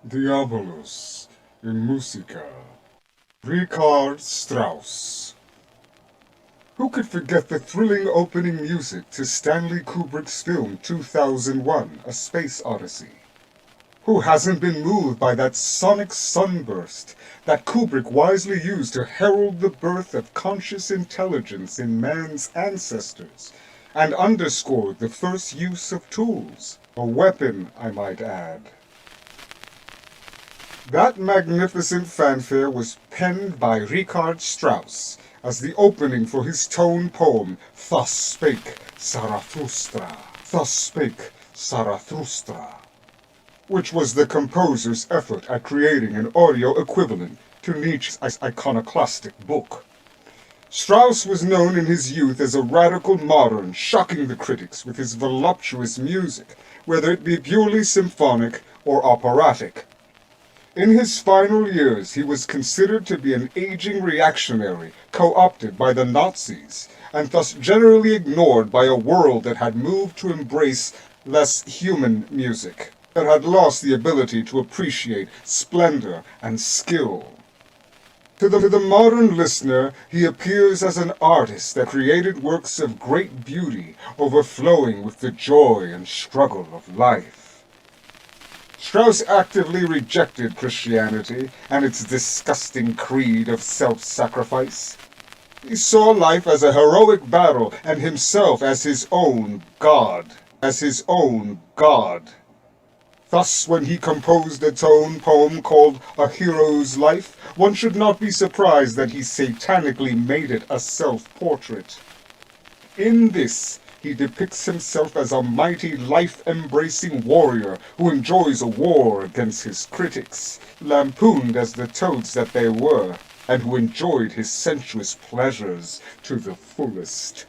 Diabolus in Musica. Richard Strauss. Who could forget the thrilling opening music to Stanley Kubrick's film 2001, A Space Odyssey? Who hasn't been moved by that sonic sunburst that Kubrick wisely used to herald the birth of conscious intelligence in man's ancestors, and underscored the first use of tools, a weapon, I might add. That magnificent fanfare was penned by Richard Strauss as the opening for his tone poem, Thus Spake Zarathustra, Thus Spake Zarathustra, which was the composer's effort at creating an audio equivalent to Nietzsche's iconoclastic book. Strauss was known in his youth as a radical modern, shocking the critics with his voluptuous music, whether it be purely symphonic or operatic. In his final years, he was considered to be an aging reactionary, co-opted by the Nazis, and thus generally ignored by a world that had moved to embrace less human music, that had lost the ability to appreciate splendor and skill. To the modern listener, he appears as an artist that created works of great beauty, overflowing with the joy and struggle of life. Strauss actively rejected Christianity and its disgusting creed of self-sacrifice. He saw life as a heroic battle and himself as his own God, Thus, when he composed a tone poem called A Hero's Life, one should not be surprised that he satanically made it a self-portrait. In this, he depicts himself as a mighty, life-embracing warrior who enjoys a war against his critics, lampooned as the toads that they were, and who enjoyed his sensuous pleasures to the fullest.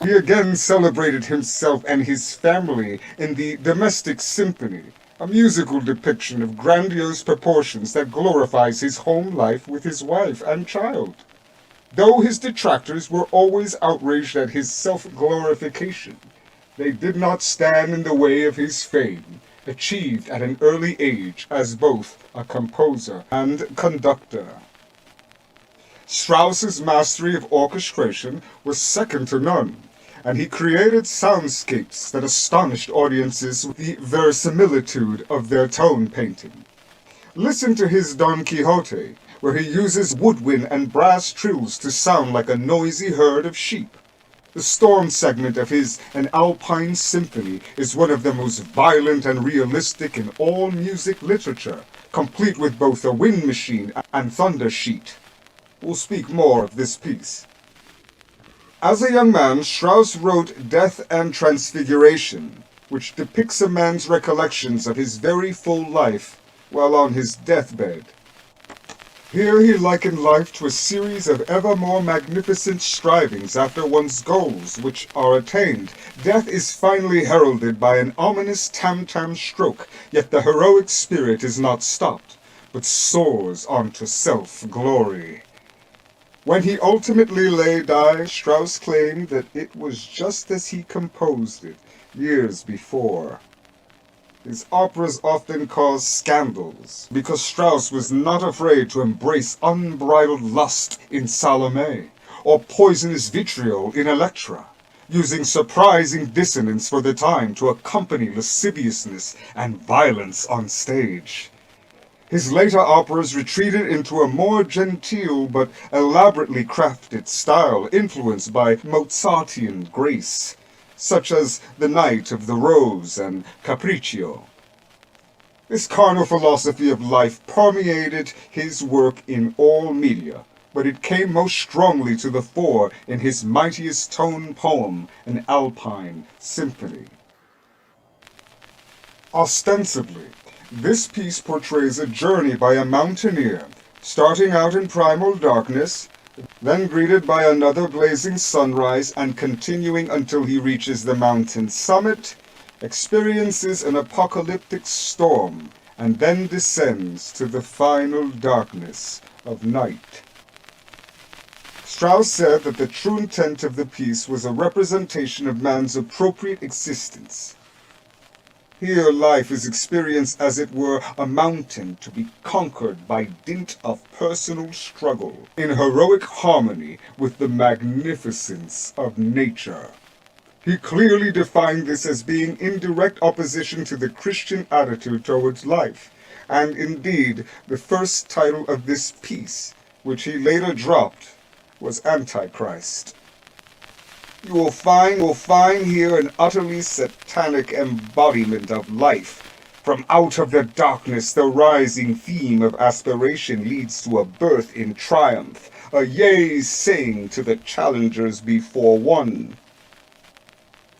He again celebrated himself and his family in the Domestic Symphony, a musical depiction of grandiose proportions that glorifies his home life with his wife and child. Though his detractors were always outraged at his self-glorification, they did not stand in the way of his fame, achieved at an early age as both a composer and conductor. Strauss's mastery of orchestration was second to none, and he created soundscapes that astonished audiences with the verisimilitude of their tone painting. Listen to his Don Quixote, where he uses woodwind and brass trills to sound like a noisy herd of sheep. The storm segment of his An Alpine Symphony is one of the most violent and realistic in all music literature, complete with both a wind machine and thunder sheet. We'll speak more of this piece. As a young man, Strauss wrote Death and Transfiguration, which depicts a man's recollections of his very full life while on his deathbed. Here he likened life to a series of ever more magnificent strivings after one's goals, which are attained. Death is finally heralded by an ominous tam-tam stroke, yet the heroic spirit is not stopped, but soars on to self-glory. When he ultimately lay die, Strauss claimed that it was just as he composed it years before. His operas often caused scandals, because Strauss was not afraid to embrace unbridled lust in Salome, or poisonous vitriol in Electra, using surprising dissonance for the time to accompany lasciviousness and violence on stage. His later operas retreated into a more genteel but elaborately crafted style influenced by Mozartian grace, such as The Knight of the Rose and Capriccio. This carnal philosophy of life permeated his work in all media, but it came most strongly to the fore in his mightiest tone poem, An Alpine Symphony. Ostensibly, this piece portrays a journey by a mountaineer, starting out in primal darkness, then greeted by another blazing sunrise and continuing until he reaches the mountain summit, experiences an apocalyptic storm, and then descends to the final darkness of night. Strauss said that the true intent of the piece was a representation of man's appropriate existence. Here life is experienced as it were a mountain to be conquered by dint of personal struggle, in heroic harmony with the magnificence of nature. He clearly defined this as being in direct opposition to the Christian attitude towards life, and indeed the first title of this piece, which he later dropped, was Antichrist. You will find here an utterly satanic embodiment of life. From out of the darkness the rising theme of aspiration leads to a birth in triumph, a yea saying to the challengers before one.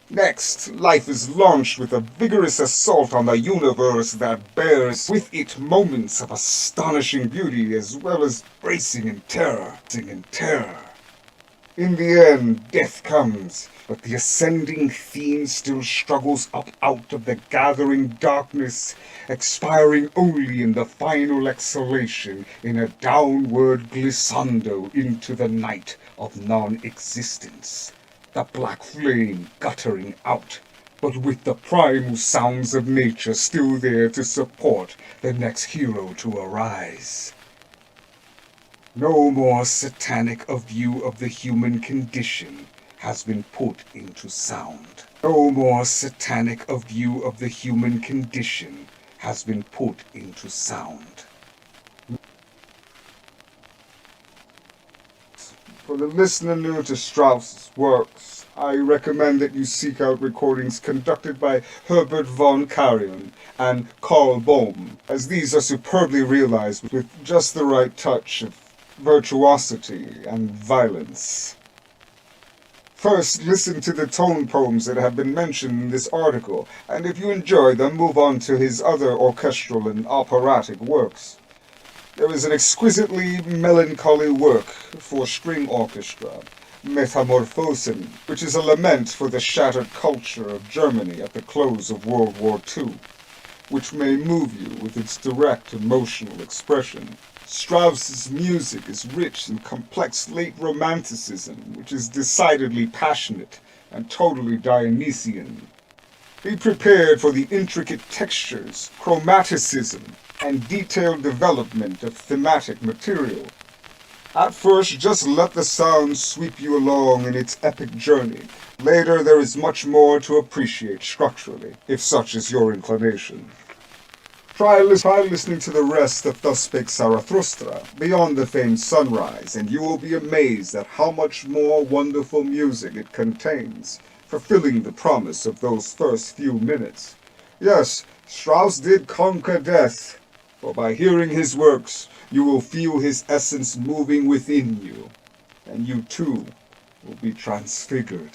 Next, life is launched with a vigorous assault on the universe that bears with it moments of astonishing beauty as well as bracing in terror. In the end, death comes, but the ascending theme still struggles up out of the gathering darkness, expiring only in the final exhalation in a downward glissando into the night of non-existence. The black flame guttering out, but with the primal sounds of nature still there to support the next hero to arise. No more satanic a view of the human condition has been put into sound. No more satanic a view of the human condition has been put into sound. For the listener new to Strauss's works, I recommend that you seek out recordings conducted by Herbert von Karajan and Karl Bohm, as these are superbly realized with just the right touch of virtuosity and violence. First, listen to the tone poems that have been mentioned in this article, and if you enjoy them, move on to his other orchestral and operatic works. There is an exquisitely melancholy work for string orchestra, Metamorphosen, which is a lament for the shattered culture of Germany at the close of World War II, which may move you with its direct emotional expression. Strauss's music is rich in complex late romanticism, which is decidedly passionate and totally Dionysian. Be prepared for the intricate textures, chromaticism, and detailed development of thematic material. At first, just let the sound sweep you along in its epic journey. Later, there is much more to appreciate structurally, if such is your inclination. Try listening to the rest of Thus Spake Zarathustra, beyond the famed sunrise, and you will be amazed at how much more wonderful music it contains, fulfilling the promise of those first few minutes. Yes, Strauss did conquer death, for by hearing his works, you will feel his essence moving within you, and you too will be transfigured.